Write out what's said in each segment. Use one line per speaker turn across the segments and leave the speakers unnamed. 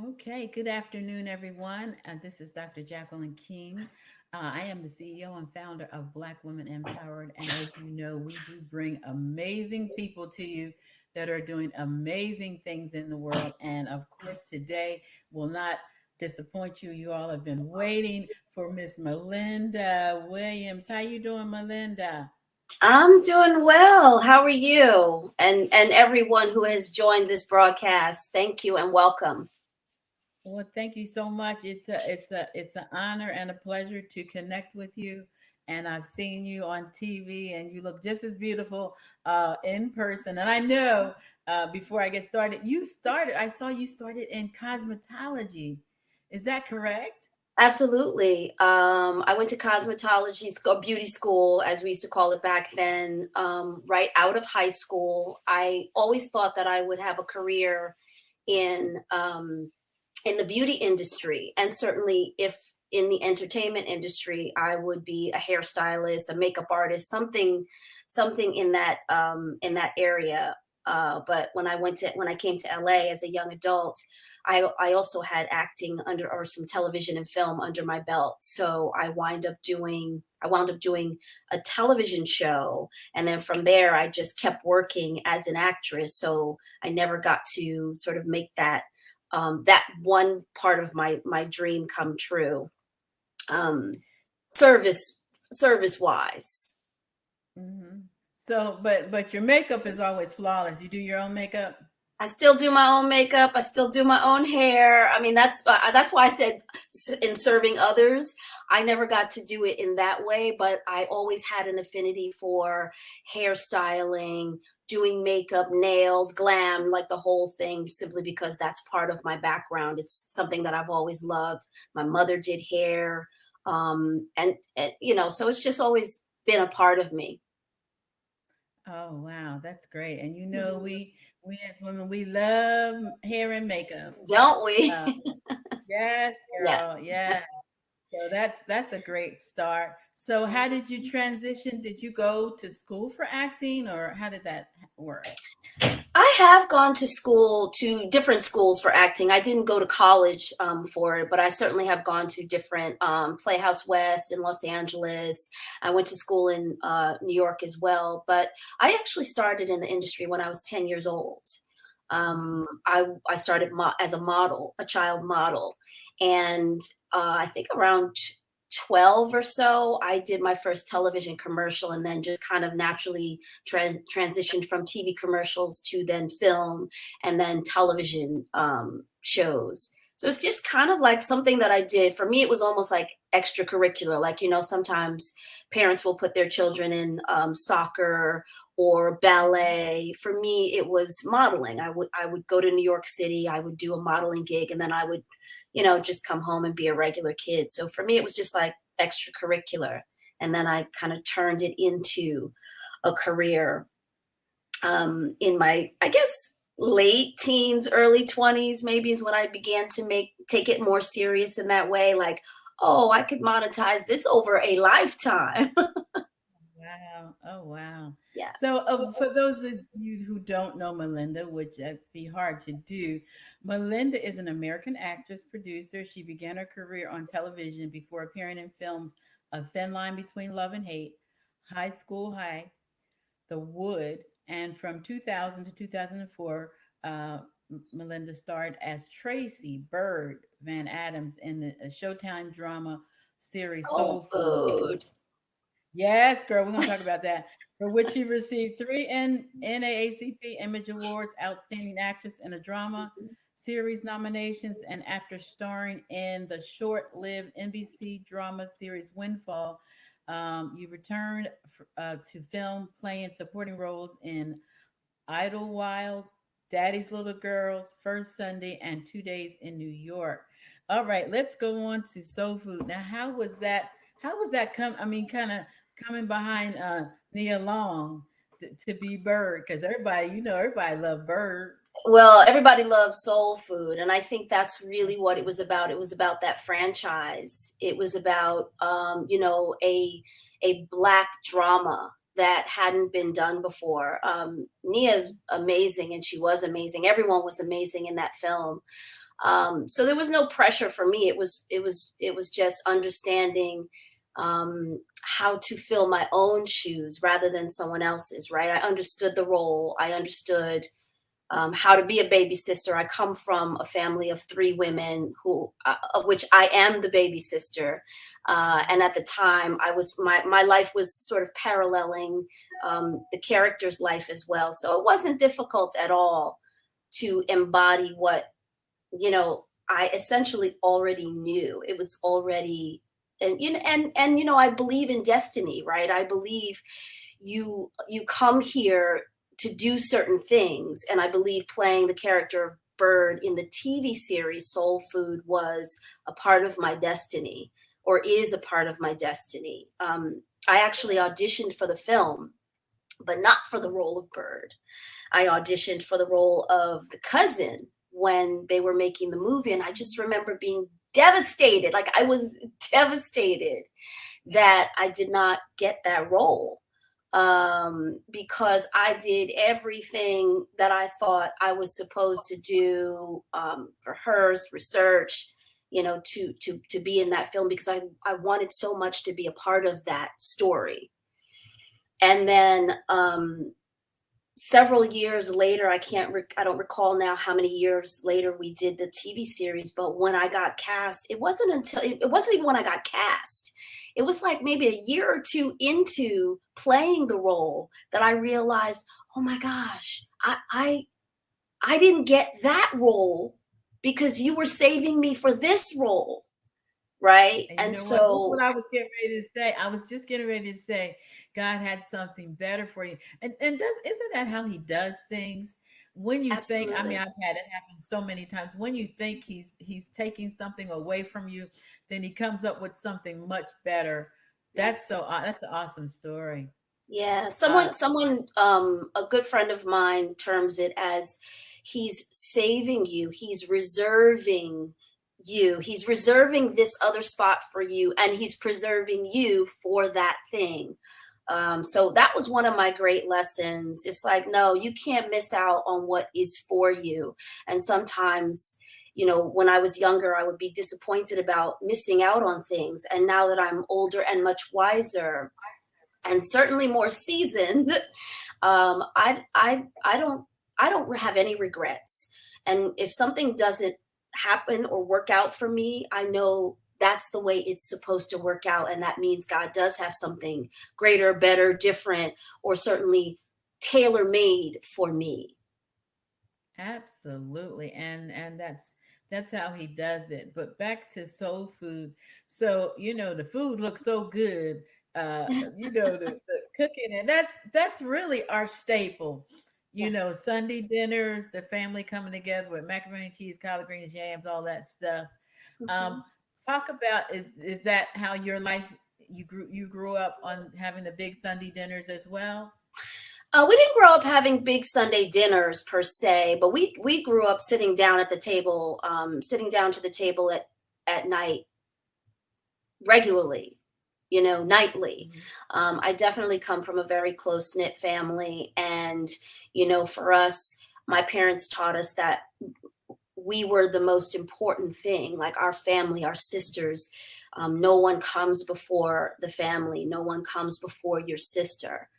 Okay, good afternoon, everyone. This is Dr. Jacqueline King. I am the CEO and founder of Black Women Empowered. And as you know, we do bring amazing people to you that are doing amazing things in the world. And of course, today will not disappoint you. You all have been waiting for Miss Malinda Williams. How you doing, Malinda?
I'm doing well. How are you? And everyone who has joined this broadcast, thank you and welcome.
Well, thank you so much. It's an honor and a pleasure to connect with you. And I've seen you on TV, and you look just as beautiful in person. And I know before I get started, you started. I saw you started in cosmetology. Is that correct?
Absolutely. I went to cosmetology school, beauty school, as we used to call it back then, right out of high school. I always thought that I would have a career in in the beauty industry, and certainly if in the entertainment industry, I would be a hairstylist, a makeup artist, something in that area. But when I came to LA as a young adult, I also had acting under or some television and film under my belt. So I wound up doing a television show, and then from there I just kept working as an actress. So I never got to sort of make that one part of my dream come true. Um, service wise.
Hmm. So, but your makeup is always flawless. You do your own makeup.
I still do my own makeup. I still do my own hair. I mean, that's why I said in serving others, I never got to do it in that way, but I always had an affinity for hairstyling, doing makeup, nails, glam, like the whole thing, simply because that's part of my background. It's something that I've always loved. My mother did hair, and so it's just always been a part of me.
Oh wow, that's great. And you know, we as women, we love hair and makeup.
Don't we?
Uh, yes,
Yeah.
girl. Yeah. So that's a great start. So how did you transition? Did you go to school for acting, or how did that work?
I have gone to school, to different schools for acting. I didn't go to college for it, but I certainly have gone to different Playhouse West in Los Angeles. I went to school in New York as well. But I actually started in the industry when I was 10 years old. I started as a model, a child model. And I think around 12 or so, I did my first television commercial, and then just kind of naturally transitioned from TV commercials to then film and then television shows. So it's just kind of like something that I did. For me, it was almost like extracurricular. Like, sometimes parents will put their children in soccer or ballet. For me, it was modeling. I would go to New York City, I would do a modeling gig, and then I would just come home and be a regular kid. So for me, it was just like extracurricular. And then I kind of turned it into a career in my, I guess, late teens, early 20s, maybe is when I began to take it more serious in that way. Like, oh, I could monetize this over a lifetime.
Wow. Oh, wow.
Yeah.
So, for those of you who don't know Melinda, which that'd be hard to do, Melinda is an American actress, producer. She began her career on television before appearing in films A Thin Line Between Love and Hate, High School High, The Wood, and from 2000 to 2004, Melinda starred as Tracy Bird Van Adams in the Showtime drama series
Soul
Soul Food.
food.
Yes, girl, we're going to talk about that. For which she received three NAACP Image Awards, Outstanding Actress in a Drama Series nominations, and after starring in the short-lived NBC drama series Windfall, you returned to film, playing supporting roles in Idlewild, Daddy's Little Girls, First Sunday, and 2 Days in New York. All right, let's go on to Soul Food. Now, how was that? How was that kind of coming behind Nia Long to be Bird? Because everybody, everybody loved Bird.
Well, everybody loves soul food, and I think that's really what it was about. It was about that franchise. It was about a black drama that hadn't been done before. Nia's amazing, and she was amazing. Everyone was amazing in that film. So there was no pressure for me. It was just understanding how to fill my own shoes rather than someone else's. Right? I understood the role. I understood how to be a baby sister. I come from a family of three women, of which I am the baby sister. And at the time, my life was sort of paralleling the character's life as well. So it wasn't difficult at all to embody what, I essentially already knew. It was already, and I believe in destiny, right? I believe you come here to do certain things, and I believe playing the character of Bird in the TV series Soul Food was a part of my destiny, or is a part of my destiny. I actually auditioned for the film, but not for the role of Bird. I auditioned for the role of the cousin when they were making the movie. And I just remember being devastated. Like, I was devastated that I did not get that role, because I did everything that I thought I was supposed to do, rehearse, research, to be in that film, because I wanted so much to be a part of that story. And then several years later, I don't recall now how many years later we did the TV series, but when I got cast, it wasn't even when I got cast. It was like maybe a year or two into playing the role that I realized, oh my gosh, I didn't get that role because you were saving me for this role, right?
And you
And
know what? That's what
so
I was getting ready to say. I was just getting ready to say, God had something better for you. And isn't that how he does things? When you think, I mean,
absolutely.
I've had it happen so many times. When you think he's taking something away from you, then he comes up with something much better. That's an awesome story.
Yeah,
Uh,
a good friend of mine terms it as he's saving you, he's reserving this other spot for you, and he's preserving you for that thing. So that was one of my great lessons. It's like, no, you can't miss out on what is for you. And sometimes, when I was younger, I would be disappointed about missing out on things. And now that I'm older and much wiser, and certainly more seasoned, I don't have any regrets. And if something doesn't happen or work out for me, I know that's the way it's supposed to work out, and that means God does have something greater, better, different, or certainly tailor made for me.
Absolutely. And that's how he does it. But back to soul food. So, the food looks so good. The cooking, and that's really our staple.
Yeah.
Sunday dinners, the family coming together with macaroni and cheese, collard greens, yams, all that stuff. Um,
Mhm.
talk about, is that how your life, you grew up on having the big Sunday dinners as well?
We didn't grow up having big Sunday dinners per se, but we grew up sitting down at the table, sitting down to the table at night regularly, nightly.
Mhm.
I definitely come from a very close knit family, and for us, my parents taught us that we were the most important thing, like our family, our sisters. No one comes before the family. No one comes before your sister.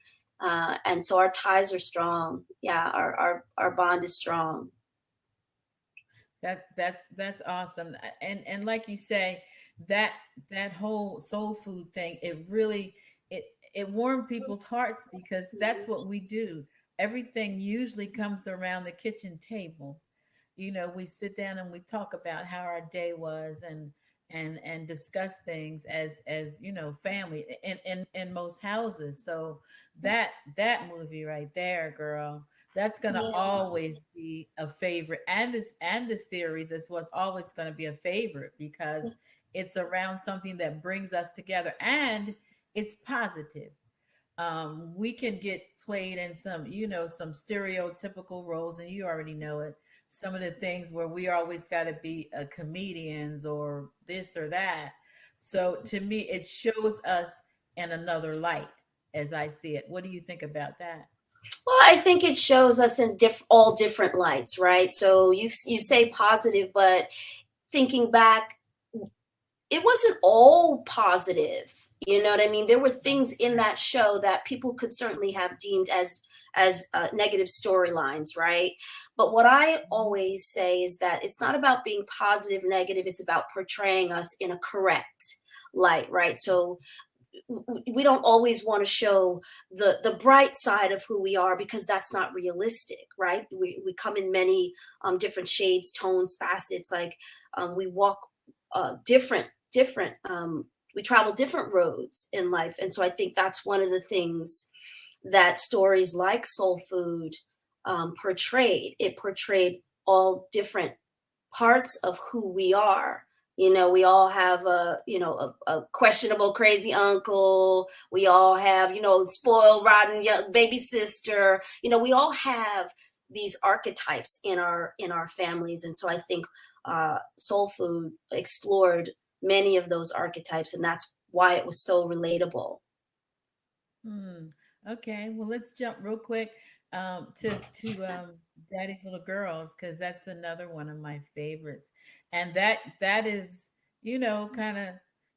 And so our ties are strong. Yeah, our bond is strong.
That's awesome. And like you say, that that whole soul food thing, it it warmed people's hearts because that's what we do. Everything usually comes around the kitchen table. We sit down and we talk about how our day was, and discuss things as family in most houses. So that movie right there, girl, that's gonna
Yeah,
always be a favorite. And the series is what's always gonna be a favorite because it's around something that brings us together, and it's positive. We can get played in some stereotypical roles, and you already know it. Some of the things where we always got to be comedians or this or that. So to me, it shows us in another light, as I see it. What do you think about that?
Well, I think it shows us in all different lights, right? So you say positive, but thinking back, it wasn't all positive. You know what I mean? There were things in
Right.
that show that people could certainly have deemed as negative storylines, right? But what I
Mhm.
always say is that it's not about being positive, negative. It's about portraying us in a correct light, right? So we don't always want to show the bright side of who we are because that's not realistic, right? We come in many different shades, tones, facets. Like we walk different. We travel different roads in life, and so I think that's one of the things that stories like Soul Food portrayed. It portrayed all different parts of who we are. You know, we all have a questionable crazy uncle. We all have, spoiled rotten young baby sister. You know, we all have these archetypes in our families, and so I think Soul Food explored many of those archetypes, and that's why it was so relatable.
Hmm. Okay. Well, let's jump real quick to Daddy's Little Girls, because that's another one of my favorites, and that is, kind of,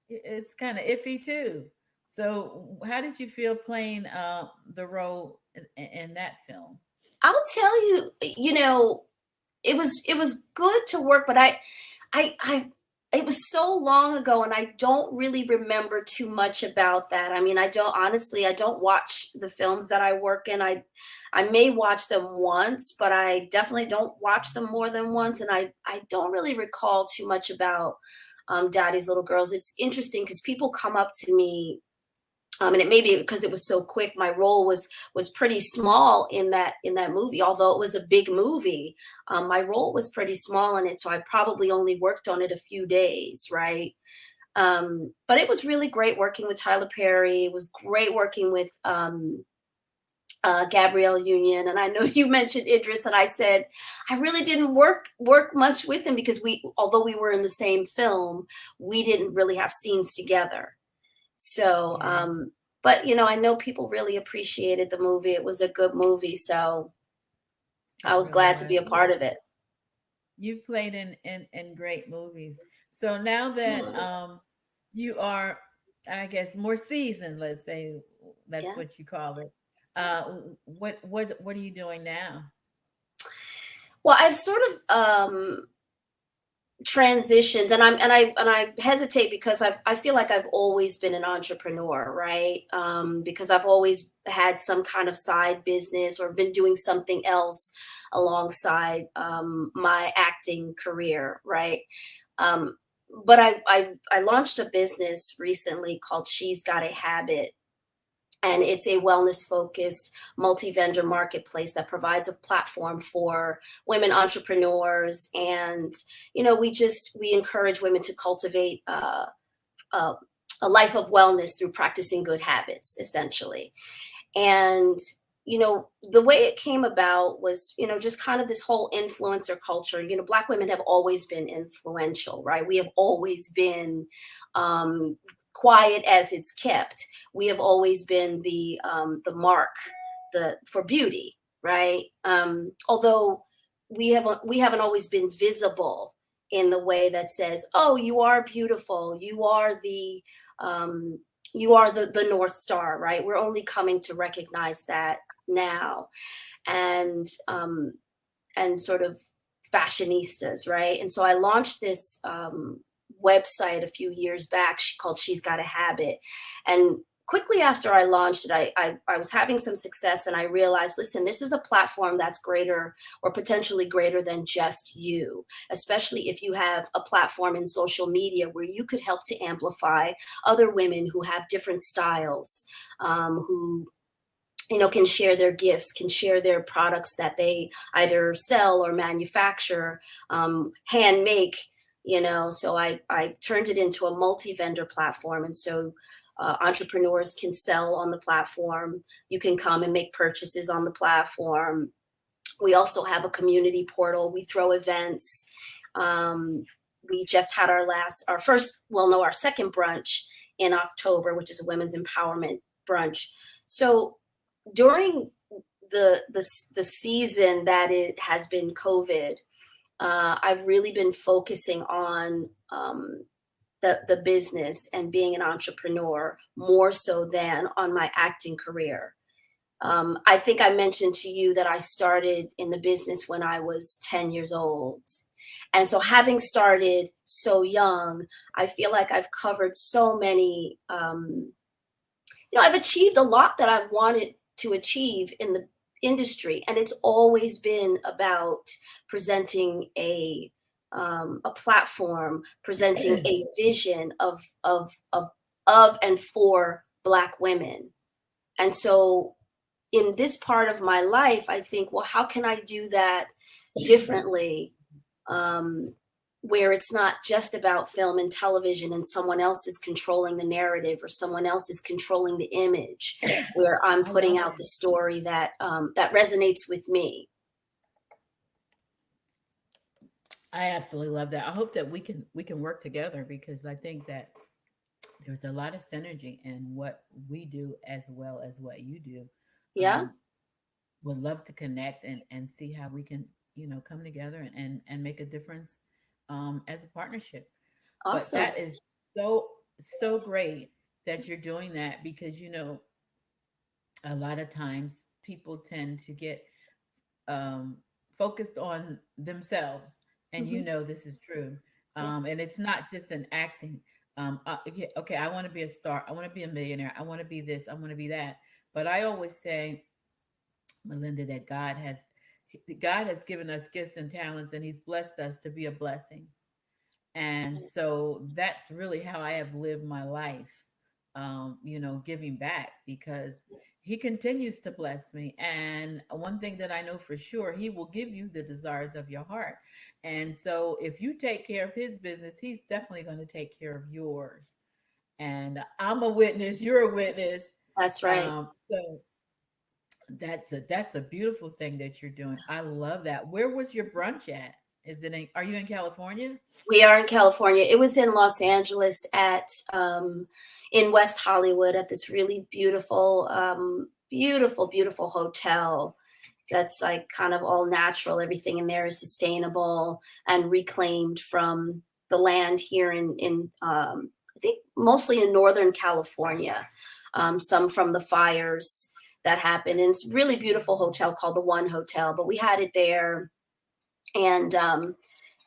it's kind of iffy too. So, how did you feel playing the role in that film?
I'll tell you, it was good to work, but I it was so long ago and I don't really remember too much about that. I mean, I don't watch the films that I work in. I may watch them once, but I definitely don't watch them more than once, and I don't really recall too much about Daddy's Little Girls. It's interesting because people come up to me, and it may be because it was so quick. My role was pretty small in that movie, although it was a big movie. My role was pretty small in it, so I probably only worked on it a few days, right? But it was really great working with Tyler Perry. It was great working with Gabrielle Union, and I know you mentioned Idris, and I said I really didn't work much with him because although we were in the same film, we didn't really have scenes together. So,
Yes,
but I know people really appreciated the movie. It was a good movie, so I
it
was
really
glad to
was.
be a part of it.
You've played in great movies. So now that
Hmm.
you are, I guess, more seasoned, let's say that's
Yeah.
what you call it. What are you doing now?
Well, I've sort of transitioned, and I hesitate because I feel like I've always been an entrepreneur, right? Because I've always had some kind of side business or been doing something else alongside my acting career, right? Um, but I launched a business recently called She's Got a Habit, and it's a wellness focused multi-vendor marketplace that provides a platform for women entrepreneurs. And we encourage women to cultivate a, a life of wellness through practicing good habits, essentially. And the way it came about was just kind of this whole influencer culture. Black women have always been influential, right? We have always been um, quiet as it's kept. We have always been the mark, the for beauty, right? Although we haven't always been visible in the way that says, oh, you are beautiful, um, you are the North Star, right? We're only coming to recognize that now. And sort of fashionistas, right? And so I launched this website a few years back called She's Got a Habit. And quickly after I launched it, I was having some success, and I realized, listen, this is a platform that's greater or potentially greater than just you, especially if you have a platform in social media where you could help to amplify other women who have different styles, who can share their gifts, can share their products that they either sell or manufacture, hand make. So I turned it into a multi-vendor platform, and so entrepreneurs can sell on the platform. You can come and make purchases on the platform. We also have a community portal. We throw events. Um, we just had our first, well, no, our second brunch in October, which is a women's empowerment brunch. So during the season that it has been COVID, I've really been focusing on the business and being an entrepreneur more so than on my acting career. I think I mentioned to you that I started in the business when I was 10 years old. And so, having started so young, I feel like I've covered so many, I've achieved a lot that I wanted to achieve in the industry. And it's always been about presenting a platform, presenting a vision of and for Black women. And so, in this part of my life, I think, well, how can I do that differently? Um, where it's not just about film and television and someone else is controlling the narrative or someone else is controlling the image, where I'm
I
putting
love
out
it.
the story that that resonates with me.
I absolutely love that. I hope that we can work together because I think that there's a lot of synergy in what we do as well as what you do.
Yeah,
Um, would love to connect and see how we can, come together and make a difference as a partnership. But
awesome.
that is so great that you're doing that because a lot of times people tend to get um, focused on themselves, and
Hmm.
this is true.
Yeah,
And it's not just an acting. Okay, okay, I want to be a star. I want to be a millionaire. I want to be this. I want to be that. But I always say, Melinda, that God has given us gifts and talents, and He's blessed us to be a blessing. And so that's really how I have lived my life, giving back because he continues to bless me. And one thing that I know for sure, he will give you the desires of your heart. And so if you take care of his business, he's definitely going to take care of yours. And I'm a witness, you're a witness.
that's right.
So that's a beautiful thing that you're doing. I love that. Where was your brunch at? Are you in California?
We are in California. It was in Los Angeles at in West Hollywood at this really beautiful, beautiful hotel that's like kind of all natural. Everything in there is sustainable and reclaimed from the land here in I think mostly in Northern California. Some from the fires that happened. And it's a really beautiful hotel called the One Hotel. But we had it there, and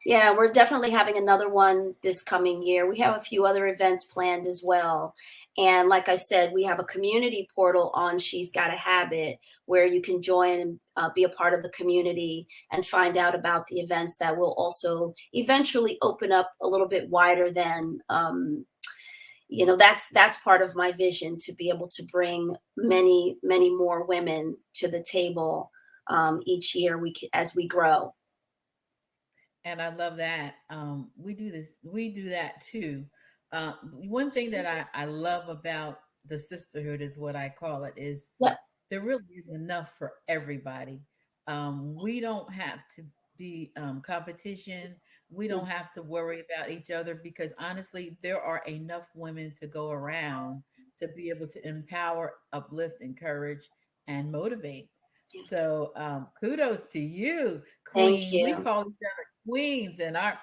yeah, we're definitely having another one this coming year. We have a few other events planned as well. And like I said, we have a community portal on She's Got a Habit where you can join and be a part of the community and find out about the events that will also eventually open up a little bit wider than, that's part of my vision, to be able to bring many, many more women to the table each year as we grow.
And I love that. We do that too. One thing that I love about the sisterhood is what I call it is
Yep.
there really is enough for everybody. We don't have to be competition. We don't have to worry about each other because honestly, there are enough women to go around to be able to empower, uplift, encourage, and motivate. So kudos to you,
Thank
Queen. We
you.
call each other queens in our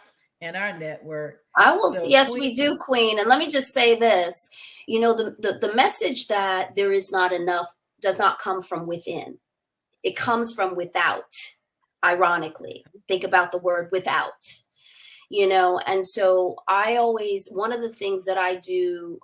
network.
I will.
So
Yes,
Queen,
we do, Queen. And let me just say this: the message that there is not enough does not come from within. It comes from without. Ironically, think about the word without. And so I always, one of the things that I do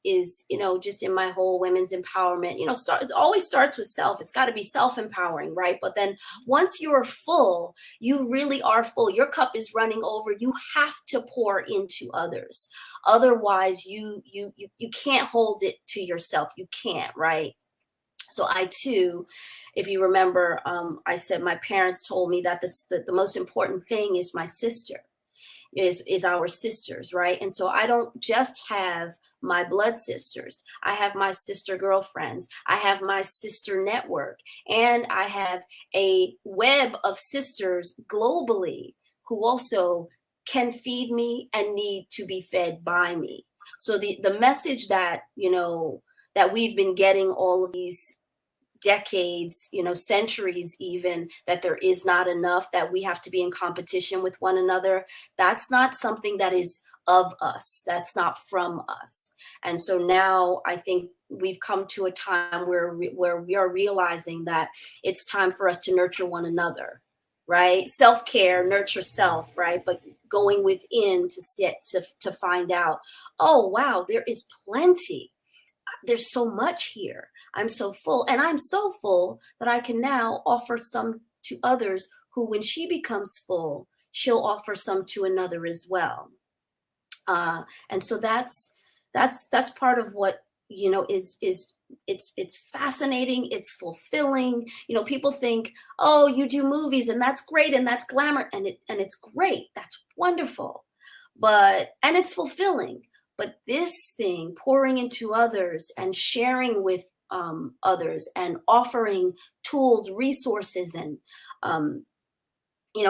is, just in my whole women's empowerment, it always starts with self. It's got to be self-empowering, right? But then once you are full, you really are full, your cup is running over, you have to pour into others. Otherwise you can't hold it to yourself. You can't, right? So I too, if you remember, I said my parents told me that the most important thing is my sister, is our sisters, right? And so I don't just have my blood sisters. I have my sister girlfriends. I have my sister network, and I have a web of sisters globally who also can feed me and need to be fed by me. So the message that, that we've been getting all of these decades, centuries even, that there is not enough, that we have to be in competition with one another. That's not something that is of us. That's not from us. And so now I think we've come to a time where we are realizing that it's time for us to nurture one another, right? Self-care, nurture self, right? But going within to sit to find out, oh wow, there is plenty. There's so much here. I'm so full, and I'm so full that I can now offer some to others, who, when she becomes full, she'll offer some to another as well. And so that's part of what, is it's fascinating, it's fulfilling. People think, oh, you do movies and that's great and that's glamour, and it's great, that's wonderful, and it's fulfilling. But this thing, pouring into others and sharing with others and offering tools, resources, and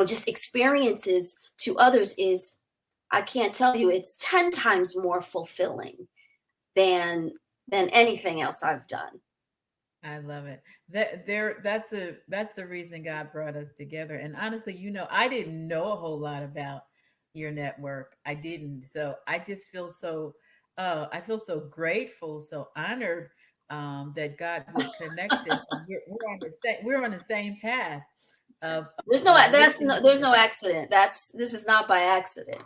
just experiences to others, is, I can't tell you, it's 10 times more fulfilling than anything else I've done.
I love it. That's the reason God brought us together. And honestly, I didn't know a whole lot about your network. I didn't. So I just feel so I feel so grateful, so honored that God would connect us. And we're on the same path of lifting each
There's
other.
no accident. This is not by accident.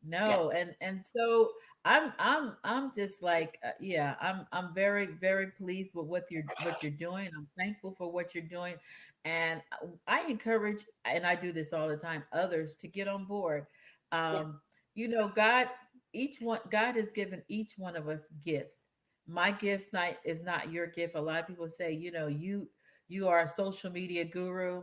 Yeah.
No, and so I'm just like yeah, I'm very very pleased with what you're doing. I'm thankful for what you're doing, and I encourage, and I do this all the time, others to get on board.
Yeah.
Um, God has given each one of us gifts. My gift night is not your gift. A lot of people say, you are a social media guru,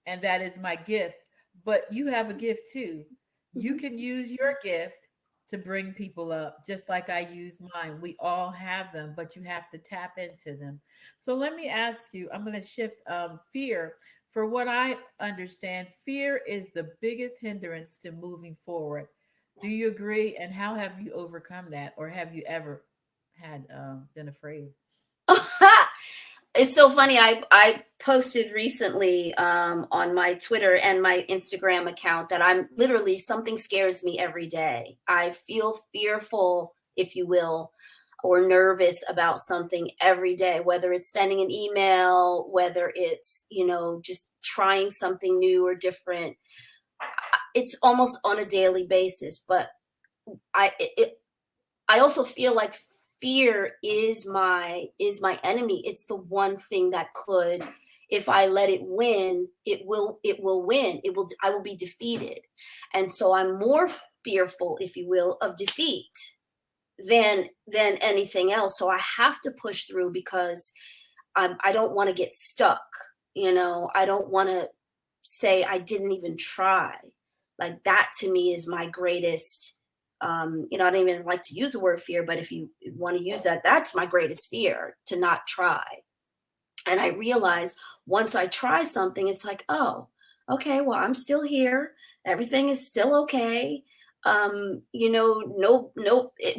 and that is my gift. But you have a gift too. You
Mhm.
can use your gift to bring people up, just like I use mine. We all have them, but you have to tap into them. So let me ask you, I'm going to shift fear. For what I understand, fear is the biggest hindrance to moving forward. Do you agree? And how have you overcome that? Or have you ever had been afraid?
It's so funny. I posted recently on my Twitter and my Instagram account that I'm literally, something scares me every day. I feel fearful, if you will, or nervous about something every day, whether it's sending an email, whether it's, just trying something new or different. It's almost on a daily basis. But I also feel like fear is my enemy. It's the one thing that could, if I let it win, it will win. I will be defeated. And so I'm more fearful, if you will, of defeat than anything else. So I have to push through, because I don't want to get stuck. I don't want to say I didn't even try. Like, that to me is my greatest. I don't even like to use the word fear, but if you want to use that, that's my greatest fear, to not try. And I realize, once I try something, it's like, oh, okay, well, I'm still here. Everything is still okay. No,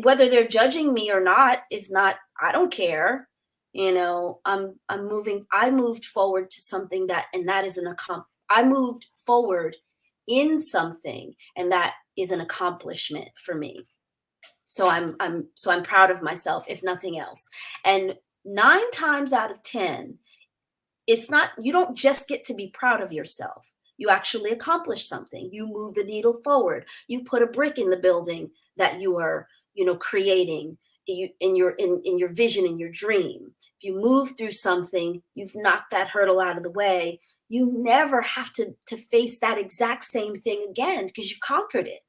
whether they're judging me or not is not, I don't care. I'm moving, I moved forward to something that, and that is I moved forward in something, and that is an accomplishment for me. So I'm proud of myself, if nothing else. And 9 times out of 10, it's not, you don't just get to be proud of yourself. You actually accomplish something. You move the needle forward. You put a brick in the building that you are, creating, in your vision, in your dream. If you move through something, you've knocked that hurdle out of the way. You never have to face that exact same thing again, because you've conquered it.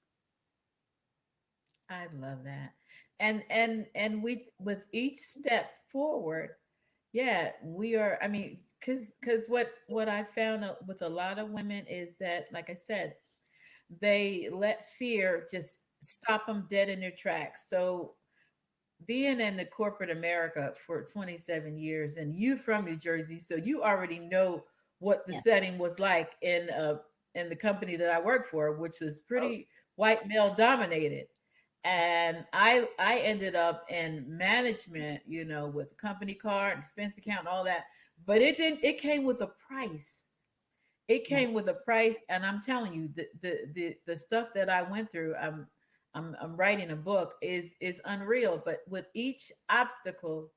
I love that. And we, with each step forward, yeah, we are, I mean, because what I found out with a lot of women is that, like I said, they let fear just stop them dead in their tracks. So being in the corporate America for 27 years, and you from New Jersey, so you already know what the
Yeah.
setting was like in the company that I worked for, which was
Oh,
pretty white male dominated. And I ended up in management, with company card, expense account, and all that. But it came with a price. It
Yeah.
came with a price, and I'm telling you, the stuff that I went through, I'm writing a book, is unreal. But with each obstacle,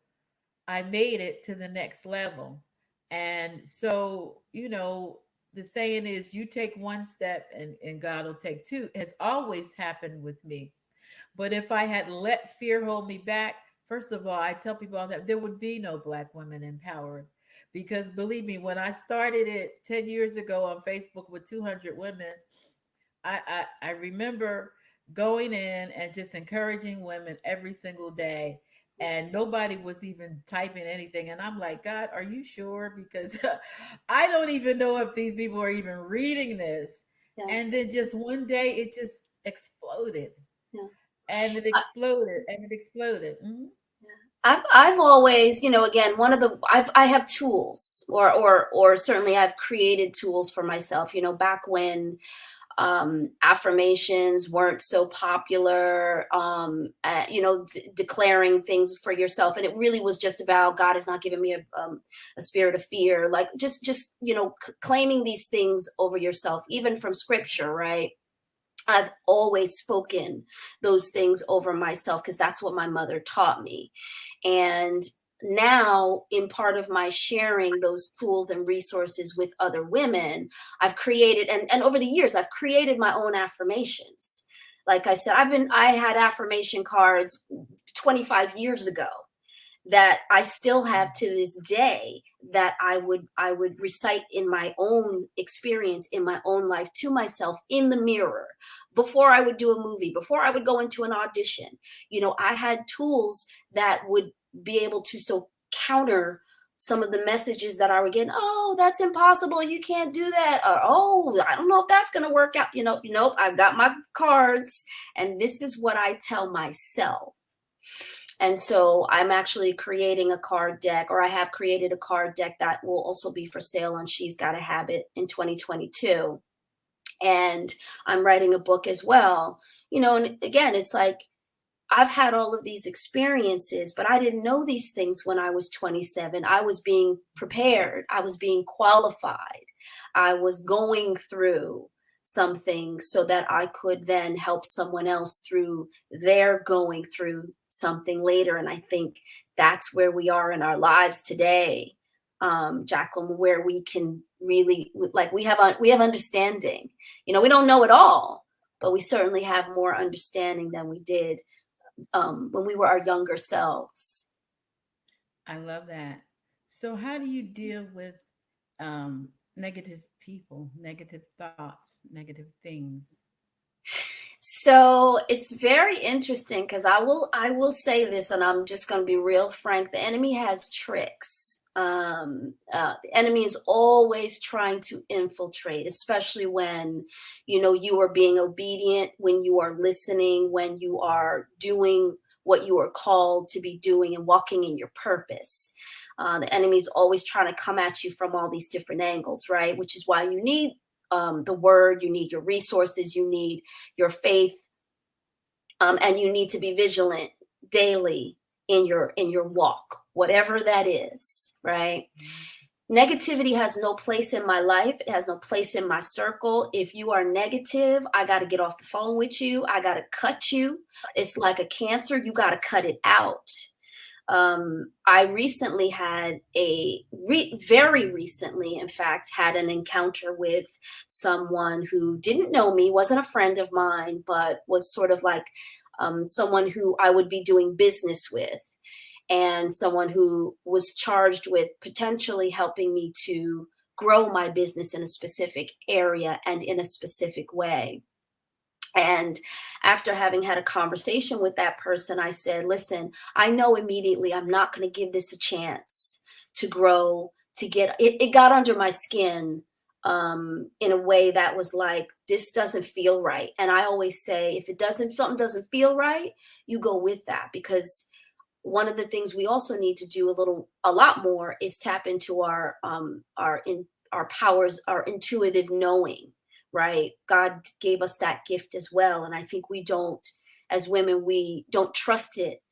I made it to the next level. And so, the saying is, you take one step and God will take two, has always happened with me. But if I had let fear hold me back, first of all, I tell people all that there would be no Black women empowered. Because believe me, when I started it 10 years ago on Facebook with 200 women, I remember going in and just encouraging women every single day. And nobody was even typing anything. And I'm like, God, are you sure? Because I don't even know if these people are even reading this.
Yeah.
And then just one day it just exploded,
Yeah.
and it exploded, and it exploded.
I've always, again, I have tools, or certainly I've created tools for myself, back when affirmations weren't so popular, declaring things for yourself. And it really was just about God has not given me a spirit of fear, like just, claiming these things over yourself, even from scripture, right? I've always spoken those things over myself because that's what my mother taught me. And now, in part of my sharing those tools and resources with other women, I've created, and over the years, I've created my own affirmations. Like I said, I had affirmation cards 25 years ago that I still have to this day, that I would recite in my own experience, in my own life, to myself in the mirror, before I would do a movie, before I would go into an audition. I had tools that would be able to so counter some of the messages that I would get. Oh, that's impossible, you can't do that. Or, oh, I don't know if that's going to work out. Nope, I've got my cards, and this is what I tell myself. And so I'm actually creating a card deck, or I have created a card deck that will also be for sale on She's Gotta Have It in 2022. And I'm writing a book as well. And again, it's like I've had all of these experiences, but I didn't know these things when I was 27. I was being prepared, I was being qualified, I was going through something so that I could then help someone else through their going through something later. And I think that's where we are in our lives today, Jacqueline, where we can really, like, we have understanding. We don't know it all, but we certainly have more understanding than we did when we were our younger selves.
I love that. So, how do you deal with negative people, negative thoughts, negative things?
So it's very interesting because I will say this, and I'm just going to be real frank. The enemy has tricks. The enemy is always trying to infiltrate, especially when you are being obedient, when you are listening, when you are doing what you are called to be doing and walking in your purpose. The enemy is always trying to come at you from all these different angles, right? Which is why you need the word, you need your resources, you need your faith, and you need to be vigilant daily in your walk, whatever that is, right? Negativity has no place in my life. It has no place in my circle. If you are negative, I got to get off the phone with you. I got to cut you. It's like a cancer. You got to cut it out. I recently had very recently, in fact, had an encounter with someone who didn't know me, wasn't a friend of mine, but was sort of like someone who I would be doing business with, and someone who was charged with potentially helping me to grow my business in a specific area and in a specific way. And after having had a conversation with that person, I said, listen, I know immediately I'm not going to give this a chance to grow, to get it. It got under my skin in a way that was like, this doesn't feel right. And I always say, if something doesn't feel right, you go with that, because one of the things we also need to do a lot more is tap into our powers, our intuitive knowing, right? God gave us that gift as well, and I think we don't as women, we don't trust it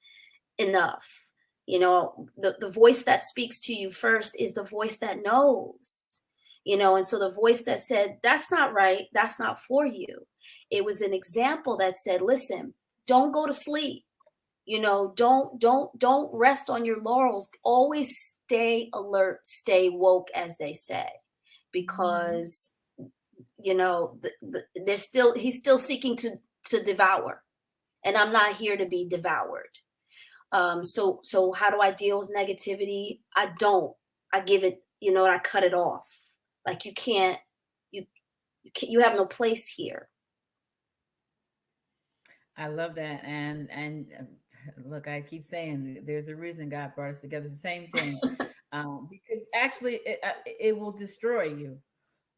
enough. The voice that speaks to you first is the voice that knows. And so the voice that said, that's not right, that's not for you. It was an example that said, listen, don't go to sleep. Don't rest on your laurels. Always stay alert, stay woke, as they say, because he's still seeking to devour, and I'm not here to be devoured. So how do I deal with negativity? I give it, I cut it off. Like, you you have no place here.
I love that. And look, I keep saying there's a reason God brought us together. It's the same thing, because actually it will destroy you,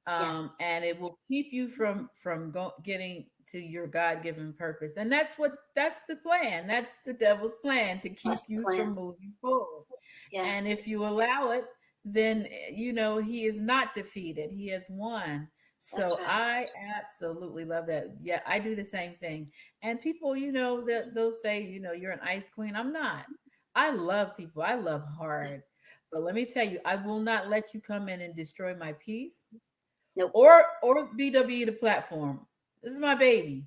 Yes,
and it will keep you from getting to your God-given purpose. And that's the plan. That's the devil's plan, to keep
that's the
you
plan.
from moving forward.
Yeah,
And if you allow it, then he is not defeated. He has won.
that's
So
right.
I absolutely love that. Yeah, I do the same thing. And people, that they'll say, you're an ice queen. I'm not. I love people. I love hard. But let me tell you, I will not let you come in and destroy my peace,
Nope.
or BW the platform. This is my baby.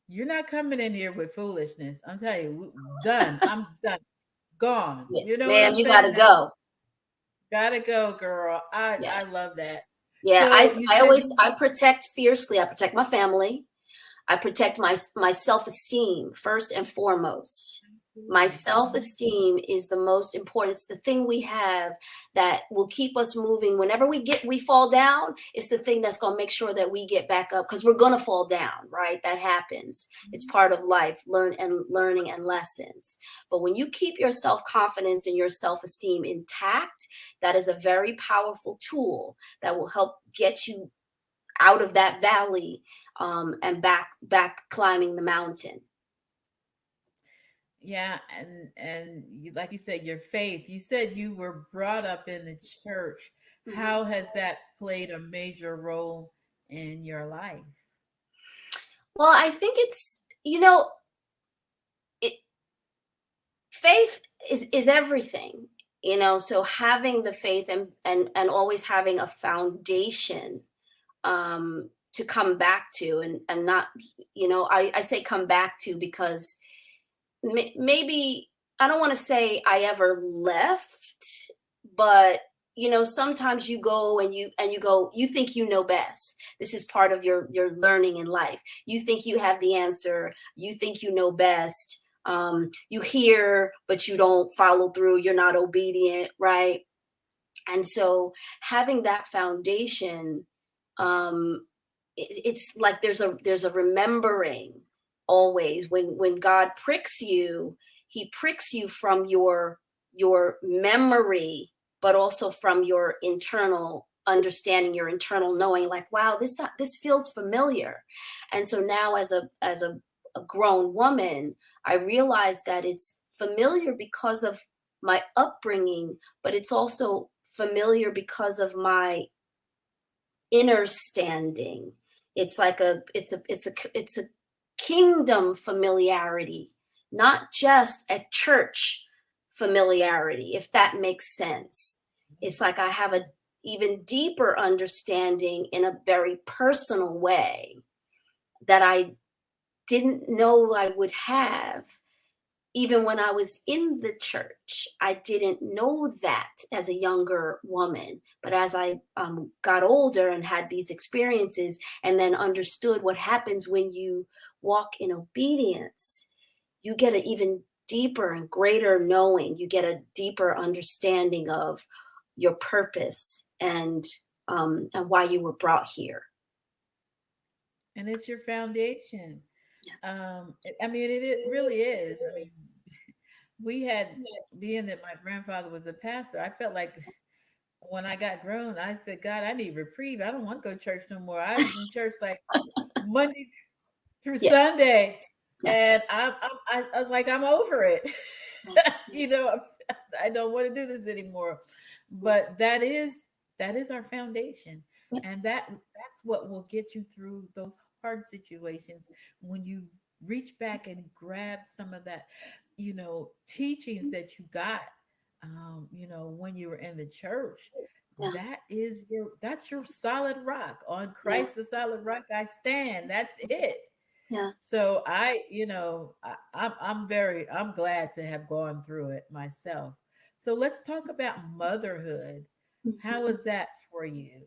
You're not coming in here with foolishness. I'm telling you, done. I'm done. Gone.
Yeah,
You know what
ma'am,
I'm
you gotta
saying?
go.
Gotta go, girl. I
Yeah,
I love that.
yeah.
So you
I
said
always, I protect fiercely. I protect my family. I protect my self-esteem first and foremost. My
absolutely.
self-esteem is the most important. It's the thing we have that will keep us moving. Whenever we fall down, it's the thing that's going to make sure that we get back up, because we're going to fall down, right? That happens. It's part of life, learning and lessons. But when you keep your self-confidence and your self-esteem intact, that is a very powerful tool that will help get you out of that valley, and back climbing the mountain.
Yeah, and like you said, your faith. You said you were brought up in the church.
Mhm.
How has that played a major role in your life?
Well, I think it's, it, faith is everything. So having the faith, and always having a foundation, to come back to, and not, I say come back to, because maybe, I don't want to say I ever left, but sometimes you go, you think you know best. This is part of your learning in life. You think you have the answer. You think you know best. You hear, but you don't follow through. You're not obedient, right? And so having that foundation, um, it's like there's a remembering always. When God pricks you, he pricks you from your memory, but also from your internal understanding, your internal knowing, like, wow, this feels familiar. And so now, as a grown woman, I realize that it's familiar because of my upbringing, but it's also familiar because of my inner standing. It's a kingdom familiarity, not just a church familiarity, if that makes sense. It's like I have a even deeper understanding in a very personal way that I didn't know I would have. Even when I was in the church, I didn't know that as a younger woman. But as I got older and had these experiences, and then understood what happens when you walk in obedience, you get an even deeper and greater knowing. You get a deeper understanding of your purpose, and why you were brought here.
And it's your foundation.
Yeah.
I mean, it really is. I mean, we had, being that my grandfather was a pastor, I felt like when I got grown, I said, God, I need reprieve. I don't want to go to church no more. I was in church like Monday through
Yeah.
Sunday,
Yeah.
and I was like, I'm over it.
Yeah.
I don't want to do this anymore.
Yeah.
But that is our foundation,
Yeah.
and that's what will get you through those hard situations when you reach back and grab some of that, teachings that you got, when you were in the church.
Yeah.
That's your solid rock. On
Yeah.
Christ, the solid rock I stand. That's it.
Yeah.
So I'm glad to have gone through it myself. So let's talk about motherhood. How
Mhm.
is that for you?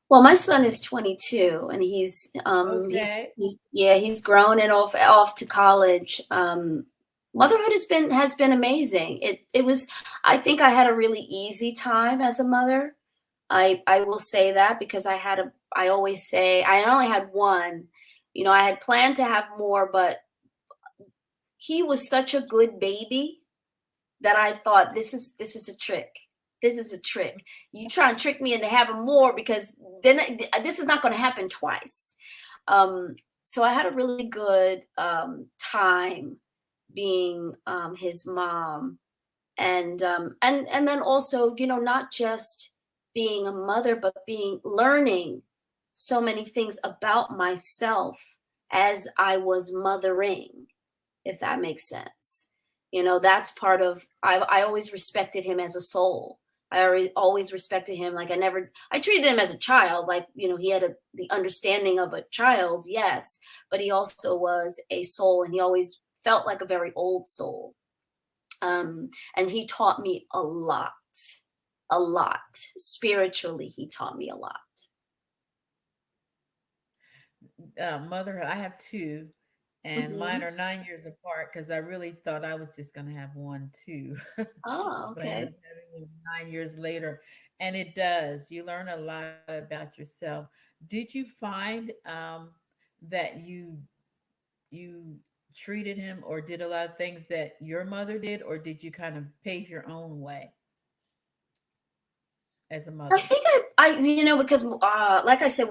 Well, my son is 22, and
Okay.
he's grown and off to college. Motherhood has been amazing. It was, I think I had a really easy time as a mother. I will say that because I always say I only had one. I had planned to have more, but he was such a good baby that I thought this is a trick. This is a trick. You try and trick me into having more because then this is not going to happen twice. Um, so I had a really good time being his mom, and then also, not just being a mother, but being learning so many things about myself as I was mothering, if that makes sense. That's part of, I always respected him as a soul. I always respected him. Like I treated him as a child. Like, he had the understanding of a child, yes, but he also was a soul, and he always felt like a very old soul. And he taught me a lot. Spiritually, he taught me a lot.
Motherhood. I have two, and mine
Hmm.
are 9 years apart because I really thought I was just going to have one too.
Oh,
But I ended
okay.
up having one 9 years later. And it does. You learn a lot about yourself. Did you find that you treated him or did a lot of things that your mother did, or did you kind of pave your own way as a
I
mother?
think because like I said,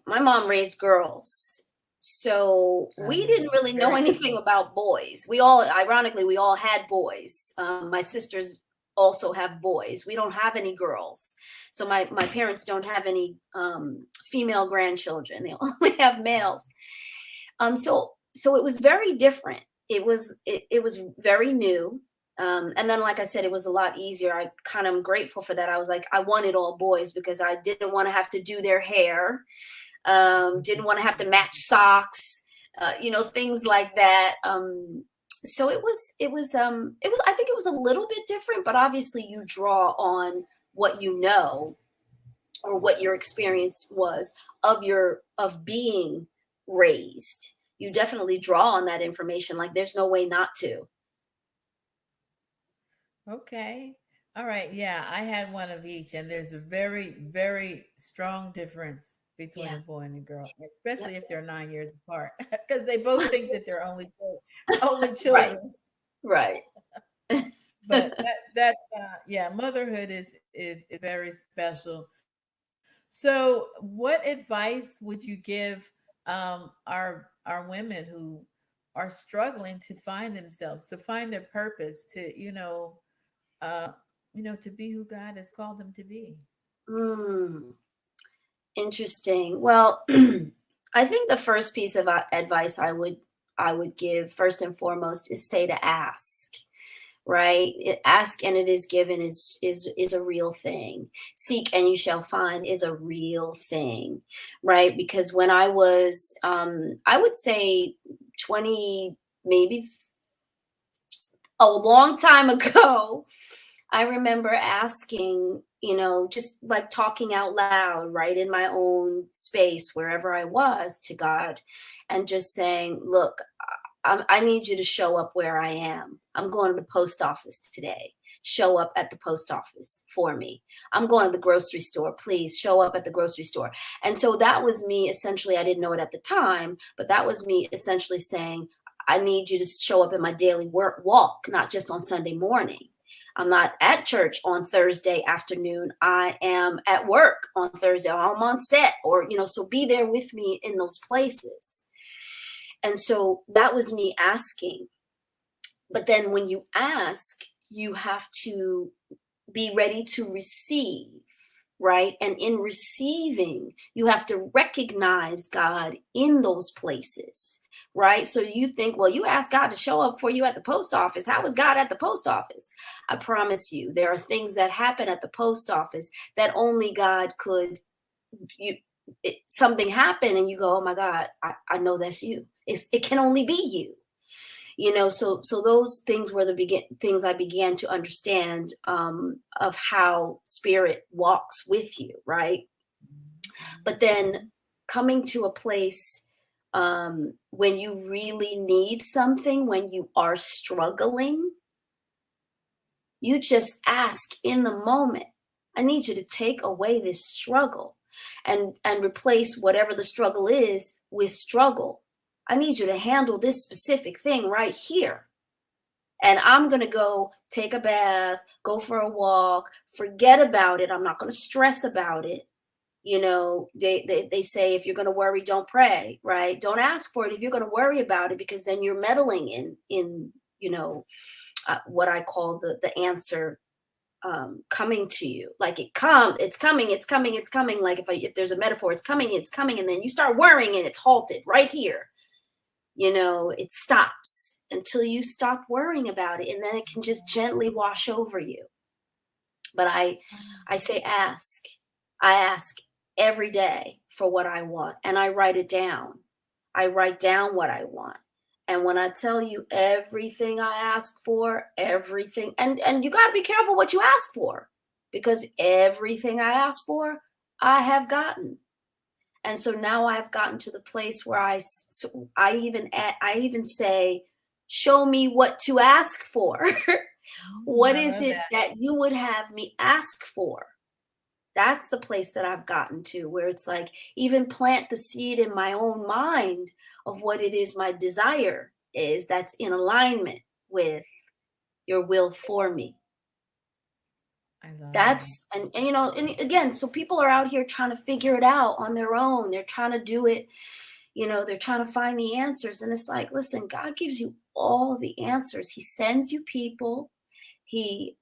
my mom raised girls. So we didn't really know
Very
anything
different.
about boys. Ironically, we all had boys. My sisters also have boys. We don't have any girls. So my parents don't have any female grandchildren. They only have males. So it was very different. It was very new. And then, like I said, it was a lot easier. I kind of am grateful for that. I was like, I wanted all boys because I didn't want to have to do their hair, didn't want to have to match socks, things like that. So I think it was a little bit different, but obviously you draw on what you know or what your experience was of being raised. You definitely draw on that information. Like there's no way not to.
Okay. All right. Yeah, I had one of each, and there's a very, very strong difference between
Yeah.
a boy and a girl,
Yep.
especially if they're 9 years apart, because they both think that they're only
Right.
children.
Right.
But yeah, motherhood is very special. So, what advice would you give our women who are struggling to find themselves, to find their purpose, to uh, to be who God has called them to be?
Mm, interesting. Well, I think the first piece of advice I would give first and foremost is say to ask. Right? Ask and it is given is a real thing. Seek and you shall find is a real thing, right? Because when I was, I would say 20, maybe a long time ago, I remember asking, just like talking out loud, right, in my own space, wherever I was, to God, and just saying, look, I need you to show up where I am. I'm going to the post office today. Show up at the post office for me. I'm going to the grocery store. Please show up at the grocery store. And so that was me essentially, I didn't know it at the time, but that was me essentially saying, I need you to show up in my daily work walk, not just on Sunday morning. I'm not at church on Thursday afternoon. I am at work on Thursday. I'm on set, or, so be there with me in those places. And so that was me asking. But then when you ask, you have to be ready to receive. right? And in receiving, you have to recognize God in those places, right? So you think, well, you asked God to show up for you at the post office. How is God at the post office? I promise you, there are things that happen at the post office that only God could. Something happen and you go, oh my God, I know that's you. It can only be you. So those things were the things I began to understand, of how spirit walks with you, right? But then coming to a place, when you really need something, when you are struggling, you just ask in the moment, I need you to take away this struggle and replace whatever the struggle is with struggle. I need you to handle this specific thing right here. And I'm going to go take a bath, go for a walk, forget about it. I'm not going to stress about it. They say, if you're going to worry, don't pray, right? Don't ask for it if you're going to worry about it, because then you're meddling in what I call the answer coming to you. Like it's coming. Like if there's a metaphor, it's coming. And then you start worrying and it's halted right here. It stops until you stop worrying about it, and then it can just gently wash over you. But I say ask. I ask every day for what I want, and I write it down. I write down what I want. And when I tell you everything I ask for, everything, and you got to be careful what you ask for, because everything I ask for, I have gotten. And so now I've gotten to the place where I even say, show me what to ask for. What is it that you would have me ask for? That's the place that I've gotten to, where it's like, even plant the seed in my own mind of what it is my desire is, that's in alignment with your will for me.
I love
That's and again, so people are out here trying to figure it out on their own. They're trying to do it, they're trying to find the answers. And it's like, listen, God gives you all the answers. He sends you people. He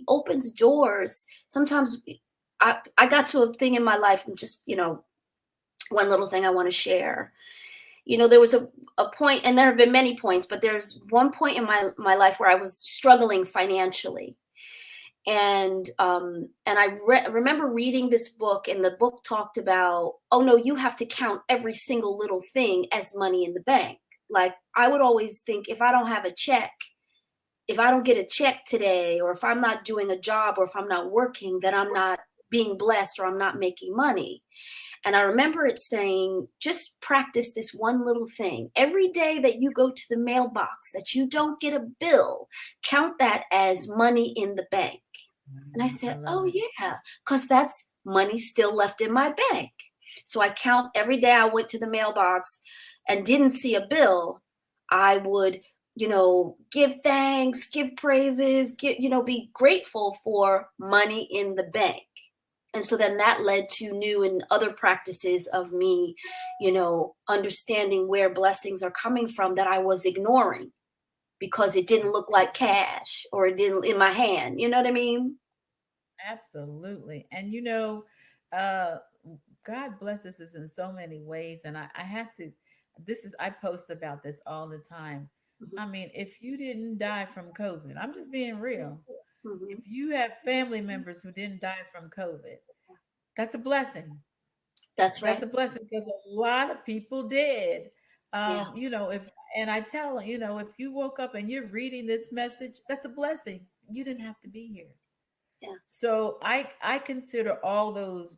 opens doors. Sometimes I got to a thing in my life, and just, one little thing I want to share. There was a point, and there have been many points, but there's one point in my life where I was struggling financially. And I remember reading this book, and the book talked about, oh no, you have to count every single little thing as money in the bank. Like, I would always think, if I don't have a check, if I don't get a check today, or if I'm not doing a job, or if I'm not working, then I'm not being blessed, or I'm not making money. And I remember it saying, just practice this one little thing. Every day that you go to the mailbox that you don't get a bill, count that as money in the bank. And I said, oh yeah, because that's money still left in my bank. So I count every day I went to the mailbox and didn't see a bill. I would, give thanks, give praises, be grateful for money in the bank. And so then that led to new and other practices of me, understanding where blessings are coming from that I was ignoring because it didn't look like cash, or it didn't in my hand. You know what I mean?
Absolutely. And God blesses us in so many ways. And I have to, I post about this all the time.
Mhm.
I mean, if you didn't die from COVID, I'm just being real.
Mhm.
If you have family members who didn't die from COVID, that's a blessing.
That's
That's
right.
a blessing, because a lot of people did.
Yeah.
If and I tell them, if you woke up and you're reading this message, that's a blessing. You didn't have to be here.
Yeah.
So I consider all those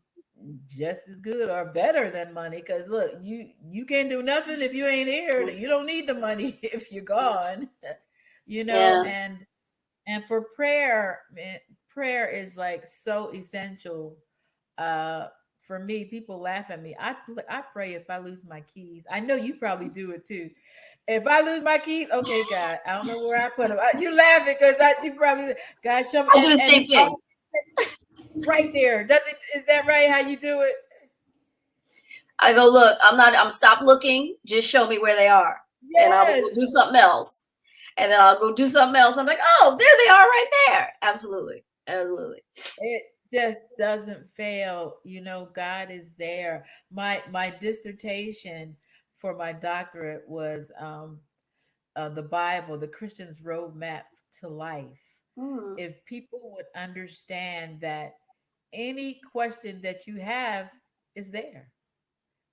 just as good or better than money, because look, you can't do nothing if you ain't here. You don't need the money if you're gone.
Yeah.
And for prayer, man, prayer is like so essential. Uh, for me, people laugh at me. I pray if I lose my keys. I know you probably do it too. If I lose my keys, okay, God, I don't know where I put them. You laughing because you probably, God, show me,
I do the
and
same
he
thing.
right there. Does it? Is that right? How you do it?
I go, look, I'm stop looking. Just show me where they are. And I will go
Yes.
do something else. And then I'll go do something else. I'm like, oh, there they are right there. Absolutely. Absolutely.
just doesn't fail. God is there. My dissertation for my doctorate was the Bible, the Christian's roadmap to life.
Mm.
If people would understand that any question that you have is there,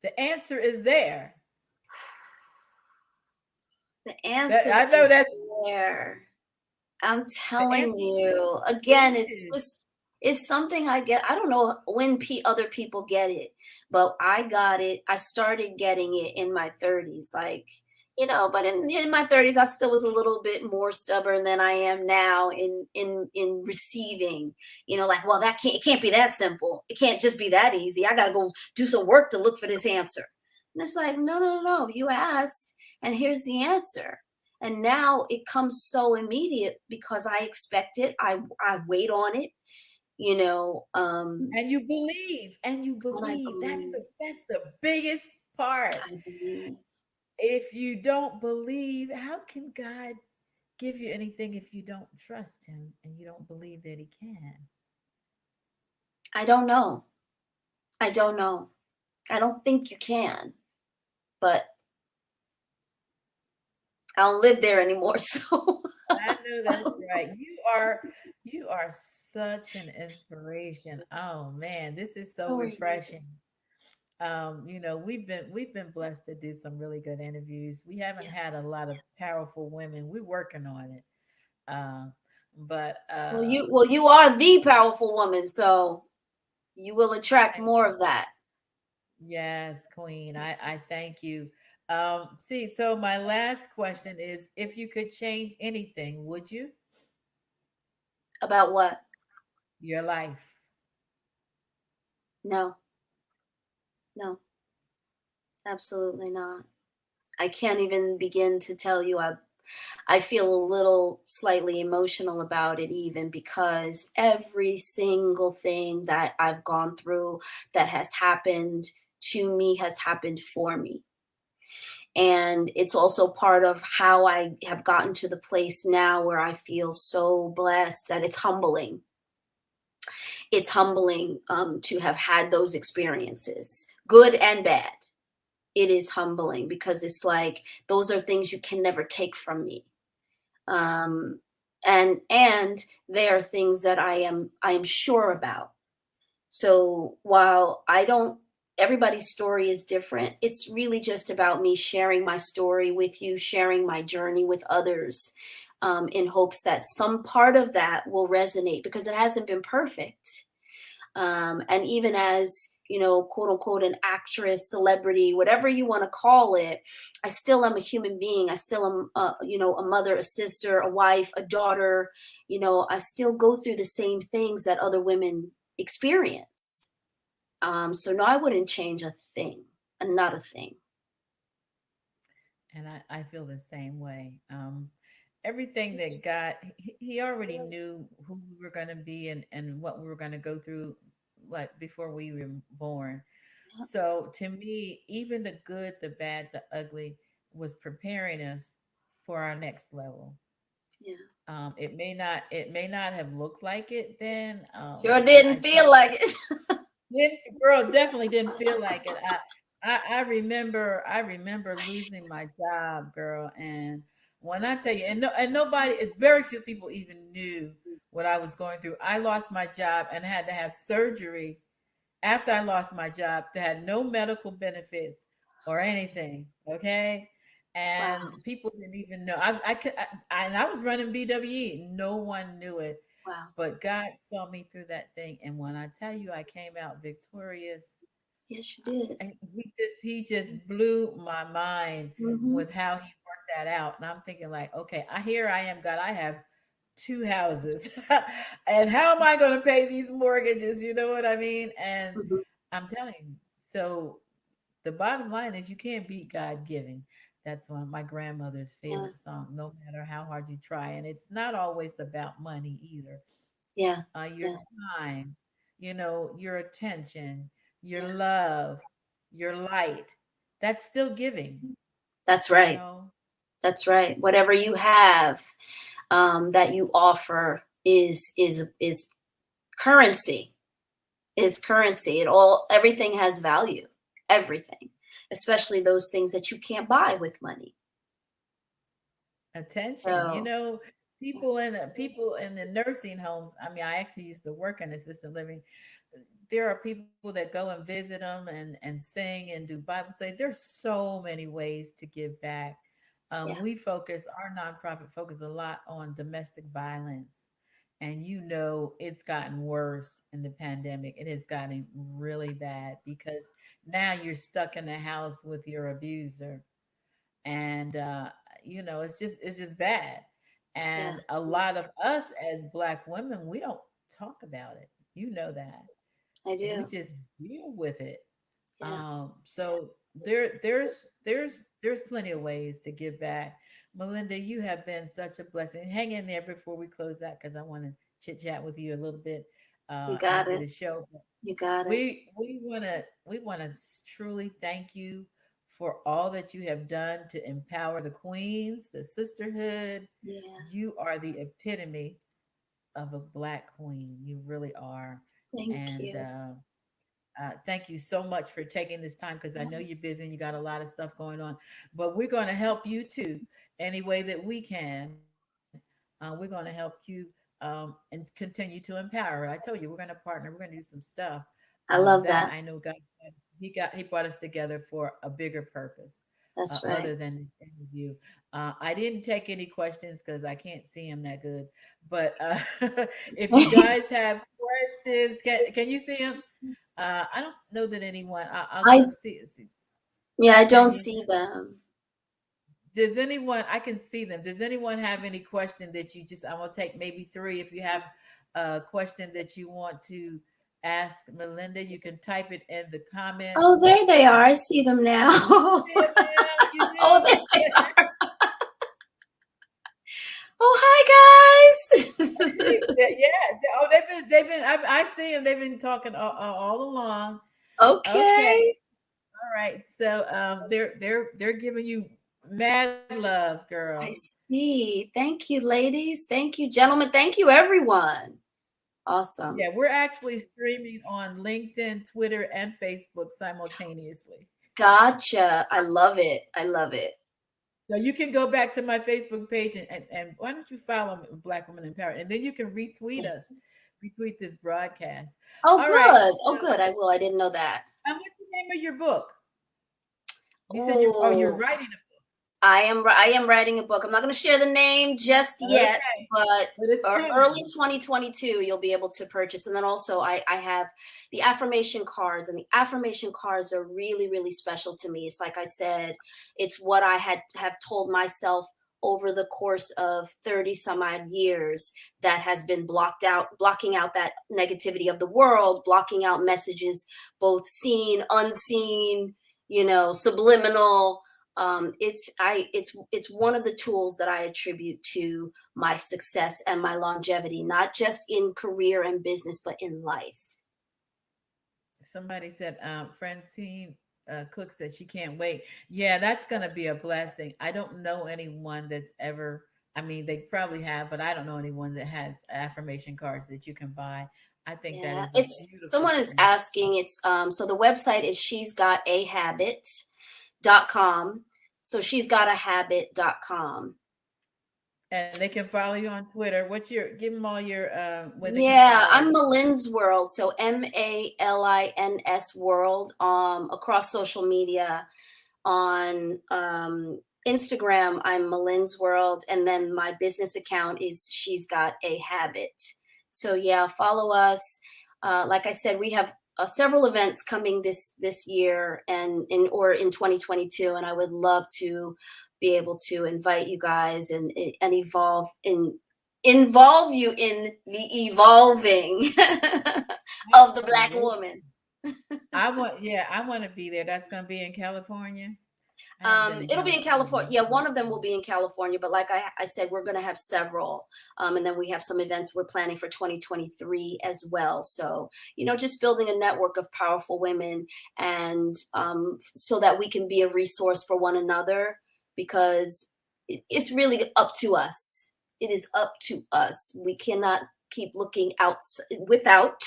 the answer is there.
The
That
answer
I know
is
that's
there. I'm
the
telling
answer
you again,
is.
it's something I get. I don't know when other people get it, but I got it. I started getting it in my 30s, like, but in my 30s I still was a little bit more stubborn than I am now in receiving, like, well, it can't be that simple. It can't just be that easy. I got to go do some work to look for this answer. And it's like, no, no, no, no. You asked and here's the answer. And now it comes so immediate because I expect it. I wait on it, you know, um,
And you
and I
believe. That's
believe.
the biggest part.
I believe.
If you don't believe, how can God give you anything if you don't trust him and you don't believe that he can?
I don't know. I don't know. I don't think you can, but I don't live there anymore. So
I know that's right. You are such an inspiration. Oh man, this is so
how are you?
refreshing. We've been blessed to do some really good interviews. We haven't
Yeah.
had a lot of powerful women. We're working on it. Um, but
Well, you are the powerful woman, so you will attract more of that.
yes, Queen. I thank you. See, so my last question is, if you could change anything, would you?
About what?
Your life.
No, no, absolutely not. I can't even begin to tell you. I feel a little slightly emotional about it, even because every single thing that I've gone through that has happened to me has happened for me. And it's also part of how I have gotten to the place now where I feel so blessed that it's humbling. It's humbling to have had those experiences, good and bad. It is humbling because it's like those are things you can never take from me. um, and they are things that I am sure about. So while I don't, everybody's story is different. It's really just about me sharing my story with you, sharing my journey with others, in hopes that some part of that will resonate because it hasn't been perfect. And even as, quote unquote, an actress, celebrity, whatever you want to call it, I still am a human being. I still am, a mother, a sister, a wife, a daughter. I still go through the same things that other women experience. So no, I wouldn't change a thing, not a thing.
And I feel the same way. Everything that God, he already knew who we were going to be and what we were going to go through, like before we were born.
Yep.
So to me, even the good, the bad, the ugly was preparing us for our next level.
Yeah.
It may not have looked like it then.
Sure
I
didn't
tell
feel like it.
didn't girl definitely didn't feel like it. I remember losing my job, girl, and when I tell you, and nobody, very few people even knew what I was going through. I lost my job and had to have surgery after I lost my job that had no medical benefits or anything. Okay.
Wow.
And people didn't even know. And I was running BWE. No one knew it,
Wow.
but God saw me through that thing. And when I tell you I came out victorious,
Yes, you did.
and he just blew my mind
Hmm.
with how he worked that out. And I'm thinking like, okay, I am, God. I have two houses, and how am I going to pay these mortgages? You know what I mean? And
Hmm.
I'm telling you, so the bottom line is you can't beat God giving. That's one of my grandmother's
Yeah.
favorite songs. No matter how hard you try, and it's not always about money either.
Yeah.
Your
Yeah.
time, your attention, your
Yeah.
love, your light. That's still giving,
That's
you
right.
know.
That's right.
So
Whatever you have, that you offer is currency. is currency. Everything has value. Everything, especially those things that you can't buy with money.
Attention.
So
People in the nursing homes. I mean, I actually used to work in assisted living. There are people that go and visit them and sing and do Bible study. There's so many ways to give back.
yeah,
We focus our nonprofit focus a lot on domestic violence, and it's gotten worse in the pandemic. It has gotten really bad because now you're stuck in the house with your abuser, and it's just bad.
yeah,
And a lot of us as Black women, we don't talk about it. That
I
we
do.
just deal with it.
Yeah,
So there's plenty of ways to give back. Melinda, you have been such a blessing. Hang in there before we close out because I want to chit chat with you a little bit
you got
after
it.
the show.
You got it.
We want to truly thank you for all that you have done to empower the queens, the sisterhood.
Yeah.
You are the epitome of a Black queen. You really are.
Thank
And
you.
thank you so much for taking this time because I know you're busy and you got a lot of stuff going on. But we're going to help you too, any way that we can. We're going to help you and continue to empower. I told you we're going to partner. We're going to do some stuff
I
that
love
I
that.
know God. He brought us together for a bigger purpose,
That's right.
other than the interview. I didn't take any questions because I can't see him that good. But if you guys have questions, can you see him? I don't know that anyone.
I
I'll see.
Yeah, I
Can
don't
you?
see them.
Does anyone? I can see them. Does anyone have any question that you just? I'm gonna take maybe three. If you have a question that you want to ask Melinda, you can type it in the
Oh,
comments.
there they are. I see them now.
You see it now? You
Oh, there
do?
they are. Oh, hi guys.
Yeah, yeah. Oh, they've been. I see them. They've been talking all along. Okay.
Okay.
All right. So they're giving you mad love, girl.
I see. Thank you, ladies. Thank you, gentlemen. Thank you, everyone. Awesome.
Yeah, we're actually streaming on LinkedIn, Twitter, and Facebook simultaneously.
Gotcha. I love it. I love it.
So you can go back to my Facebook page and why don't you follow me, Black Women in Power? And then you can
Yes.
retweet this broadcast.
Oh,
All right.
good. Oh,
So,
good. I will. I didn't know that.
what's the name of your book? You said you're
Oh,
writing
I am writing a book. I'm not going to share the name just
a
yet,
okay,
but
but it's
early
coming.
2022 you'll be able to purchase. And then also I have the affirmation cards, and the affirmation cards are really really special to me. It's like I said, it's what I have told myself over the course of 30 some odd years that has been blocking out that negativity of the world, blocking out messages, both seen, unseen, subliminal. It's one of the tools that I attribute to my success and my longevity, not just in career and business, but in life.
Somebody said, Francine Cook said she can't wait. Yeah, that's going to be a blessing. I don't know anyone that's ever, I mean, they probably have, but I don't know anyone that has affirmation cards that you can buy. I think that
Yeah,
is a
it's
beautiful
someone is
thing.
asking. It's so the website is she'sgotahabit.com. So she'sgotahabit.com.
And they can follow you on Twitter. Give them all your, where they can
Yeah,
follow
I'm
you.
Malin's World. So Malins World, across social media. On Instagram, I'm Malin's World, and then my business account is She's Got a Habit. So yeah, follow us. Like I said, we have several events coming this year and in 2022, and I would love to be able to invite you guys and involve you in the evolving of the Black
Absolutely.
woman.
I want to be there. That's going to be in California. I haven't been to
It'll be in
California.
California. Yeah, one of them will be in California, but like I said, we're going to have several. And then we have some events we're planning for 2023 as well. So, just building a network of powerful women, and so that we can be a resource for one another, because it's really up to us. It is up to us. We cannot keep looking out without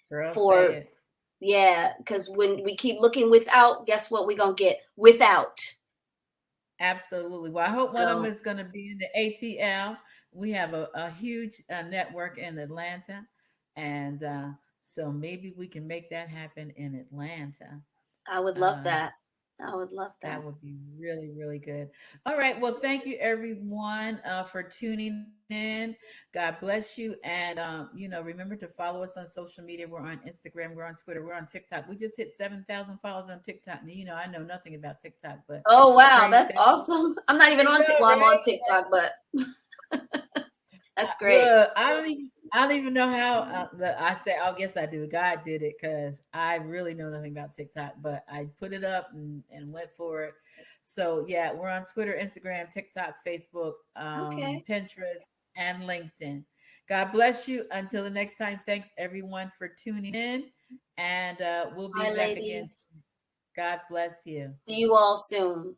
Girl, say
for,
it.
yeah, because when we keep looking without, guess what we're going to get? Without.
Absolutely. Well, I hope one of them
So
is going to be in the ATL. We have a huge network in Atlanta. And so maybe we can make that happen in Atlanta.
I would love
Uh,
that. I would love
that
that.
would be really, really good. All right. Well, thank you everyone for tuning in. God bless you. And, remember to follow us on social media. We're on Instagram. We're on Twitter. We're on TikTok. We just hit 7,000 followers on TikTok. Now, I know nothing about TikTok, but
Oh, wow.
praise
That's
God.
awesome. I'm not even
I
on
know,
well, I'm on
right?
TikTok, but that's great.
Look, I don't even know how. I say, I guess I do. God did it because I really know nothing about TikTok, but I put it up and went for it. So yeah, we're on Twitter, Instagram, TikTok, Facebook,
Okay.
Pinterest, and LinkedIn. God bless you. Until the next time, thanks everyone for tuning in, and we'll be
Bye,
back again.
ladies.
God bless you.
See you all soon.